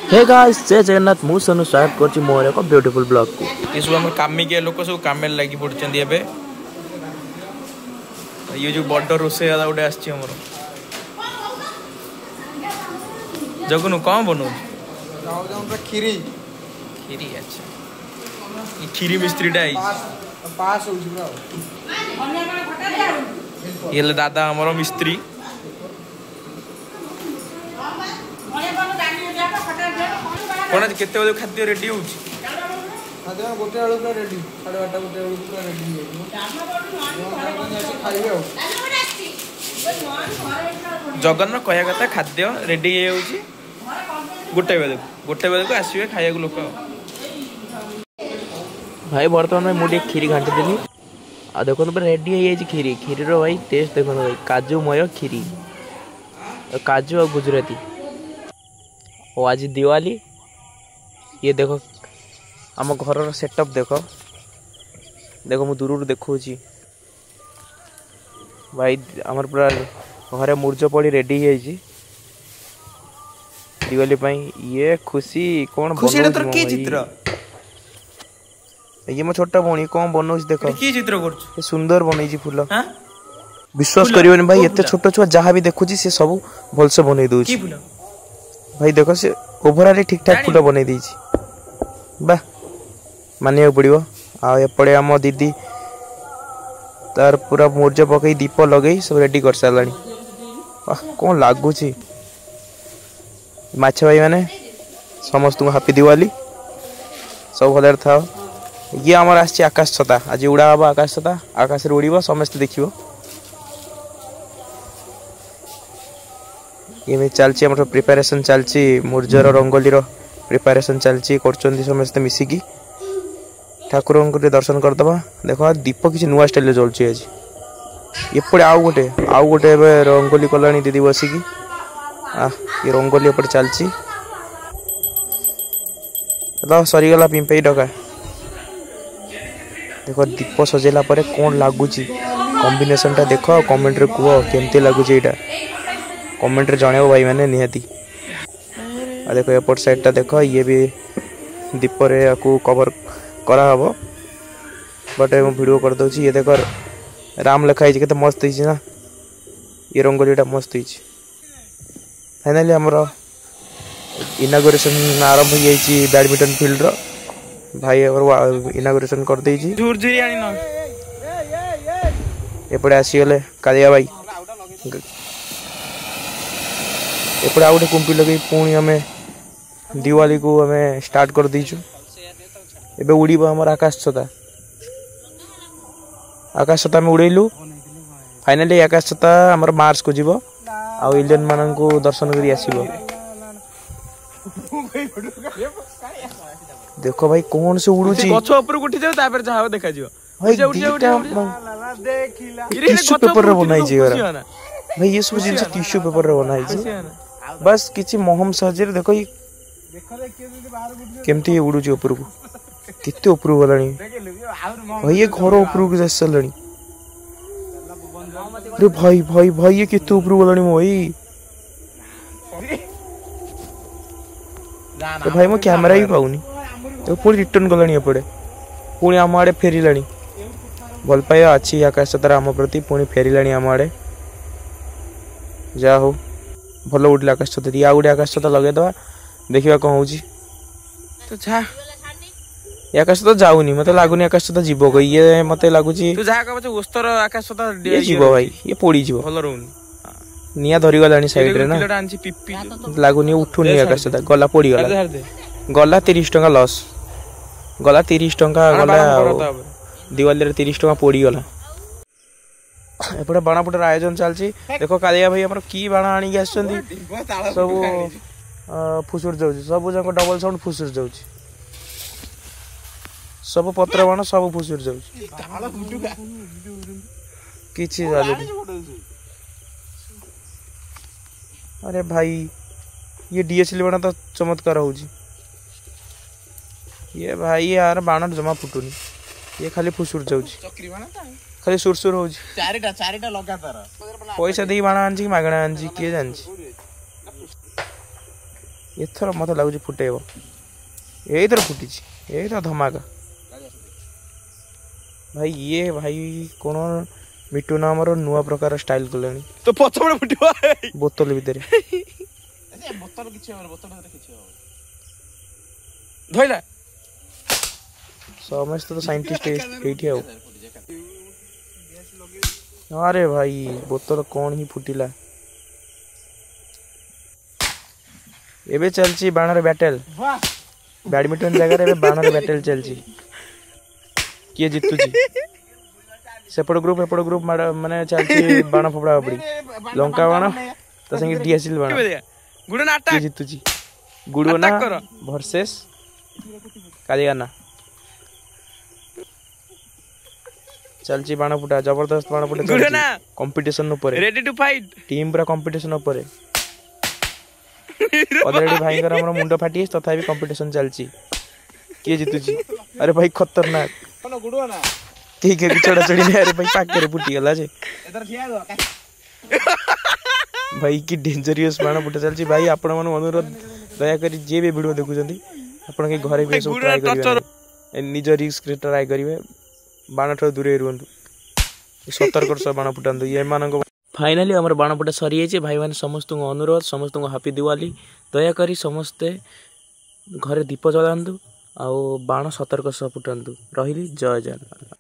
Hey guys जय जगन्नाथ मु सनु स्वागत करछि मोर एक ब्यूटीफुल ब्लॉग को। ये सब हम कामी के लोक सब काम लगी पड़छन्ती एबे। ये जो बड़ रोसे वाला उडे आछि हमर जगनु कौन बनो खीरी खीरी। अच्छा ये खीरी मिस्त्री डा पास हो जुरा ये ले दादा हमर मिस्त्री। कोन आज केते बजे खाद्य रेडी होउची? खाद्य गोटे आलू पूरा रेडी 8:30 गोटे आलू पूरा रेडी हो जगन कहया कथा खाद्य रेडी होउची गोटे बजे को आसीबे खाया को लोक। भाई बर्तमान में मुझे खीरी घाटी देली आ देखो तो रेडी हो जाए खीरी। खीरी रो भाई टेस्ट देखो भाई काजूमय खीरी काजू और गुजराती। और आज दिवाली ये देखो आम घर सेटअप देखो देखो मु दूर देखो भाई आमर पूरा घरे मुर्ज पड़ी रेडी है दिवाली पाई। ये खुशी कौन खुशी तोर की चित्र ये मो छोटा भौणी कौन बनौछ देखो की चित्र कर सुंदर बनई फूल। विश्वास करियोनी भाई एते छोट छुआ जहाँ भी देखुची से सब भलसे बनई दउची भाई। देखो से ओभराली ठीक ठाक फूल बनई देइची बा मानिया पड़ो। आ एपड़े आम दीदी तार पूरा मुर्ज पकई दीप लगे सब रेडी कर साराणी। कौन लगुच माछ भाई मैंने समस्त हापी दिवाली सब भल था। ये आमर आसी आकाश छता आज उड़ा हम आकाश छता आकाश रे उड़ीबो समस्त देखिबो। ये चलची आम प्रिपेरेसन चलची मुर्जर रंगोली प्रिपेरेसन चलची करचंदी समस्त मिसिकी ठाकुर दर्शन करदबा। देखो दीप किसी नुआ स्टाइल जलुची आज एपटे आउ गोटे रंगोली कलानी दीदी बसिकी। ये रंगोली एपटे चलची सरीगला पिंपई डका। देखो दीप सजेला परे कौन लगुच कॉम्बिनेशन टा देख कमेंट रे कह केमती लगुच यहाँ कमेंट रे जणेबो भाई मैंने निहाती। आ देखो एपट साइड टा देख ये भी दीप रे को कवर करा हबो बट मैं वीडियो कर दउची। ये देखो राम लिखाई केते मस्त हिची ना ये रंगोलीटा मस्त हिची। फाइनली हमरो इनागुरेशन आरंभ हो जाइए बैडमिंटन फील्ड रो भाई और इनागुरेशन कर देइची। झुरझुरी आनी न एपड़े आसी गले कालिया भाई एपड़े आउटे कुंपी लगे पुणी हमें दिवाली को हमें स्टार्ट कर दीचु। एबे उड़ीबो हमर आकाश छता में उड़ेलु। फाइनली आकाश छता हमर मार्स को जीवो आ एलियन मानन को दर्शन करी आसीबो। देखो भाई कौन से उड़ुची गछ ऊपर उठी जाओ तापर जहा देखा जिवो भाई टिश्यू पेपर रे बनाई छी भाई। ये सब जिंस टिश्यू पेपर रे बनाई छी बस किछि मोहम सहजरे। देखो ये केमती उड़ुची ऊपर को कितने ऊपर गलानी भाई ये घर ऊपर को जास चलानी। अरे भाई भाई भाई ये कितने ऊपर गलानी भाई। तो भाई मो कैमरा ही पाऊनी तो पुणी रिटर्न गलानी एपटे पुणी आम आड़े फेरिलानी। भल पाइबा अच्छी आकाश छतार आम प्रति पुणी फेरिलानी आम आड़े जा हो भल उठले आकाश छता। या गोटे आकाश छता लगेदवा देखा कौन हो तो जा आकाश तो जाऊनी मत लगुनि आकाश छता जीव को ये मत लगुच तू जा ओस्तर आकाश छता जीव भाई ये पोड़ी जीव भल रहउनी निया धरी गलानी साइड रे ना लगुनि उठुनी आकाश छता गला पोड़ी गला 30 टंका लॉस गला 30 टंका गला दिवाली रे 30 टंका पोड़ी गला। एपटे बाणा फुटर आयोजन चलची। देखो कालिया भाई हमर की बाणा आनी आछंती सब फुसुर जाउची सब जंक डबल साउंड फुसुर जाउची सब पत्र बाण सब फुसुर जाउची किछि जाले। अरे भाई ये डीएसएल बाण तो चमत्कार होउची। ये भाई यार बाण जमा फुटुनी ये खाली फुसुर जाउची खाली सुरसुर होउची। चारिटा लगातार पैसा देई बाण आनची मागणा आनची के जानची। एथर मत लगुच फुटेब एथर फुटी एथर धमाका भाई ये भाई कौन मिटू ना आमर नुआ प्रकार स्टाइल कले तो पछपड़े फुटिबो बोतल भितर बोतल किछि हमर बोतल भितर किछि धोइला समस्त तो साइंटिस्ट एठी हो अरे भाई बोतल कौन ही फुटिला एबे चलची बाणर बैटल बैडमिंटन जगह रे बाणर बैटल चलची किए जितुची सेपट ग्रुप माने चलची बाण फोपड़ा पड़ी लंका बाण तो संगे डीएसएल बाण गुडो ना किए जितुची गुडो ना वर्सेस कालीगाना चलची बाण फुटा जबरदस्त बाण फुटा गुडो ना कंपटीशन ऊपर रेडी टू फाइट टीम पूरा कंपटीशन ऊपर ऑलरेडी भाई कर हमर मुंडो फाटी तथापि कंपटीशन चलची किए जितुची अरे भाई खतरनाक गुडो ना ठीक है चढ़ा चढ़ी नहीं अरे भाई पाके रे फुटी गला जे इधर ठिया दो भाई की डेंजरियस बाण फुटा चलची भाई आपण मन अनुरोध दया करी जे भी वीडियो देखुचंदी आपण के घरे भी सब ट्राई करिवे निज रिस्क रे ट्राई करिवे बाण ठो दूरे रुहंतु सतर्क से बाण फुटांतु ये मानक फाइनली हमर बाण फुटा सरी जाइए भाई माने समस्त अनुरोध समस्त हैप्पी दिवाली दया करी समस्ते घरे दीप जलांतु आ बाण सतर्क से फुटांतु रहिली जय जगन्नाथ।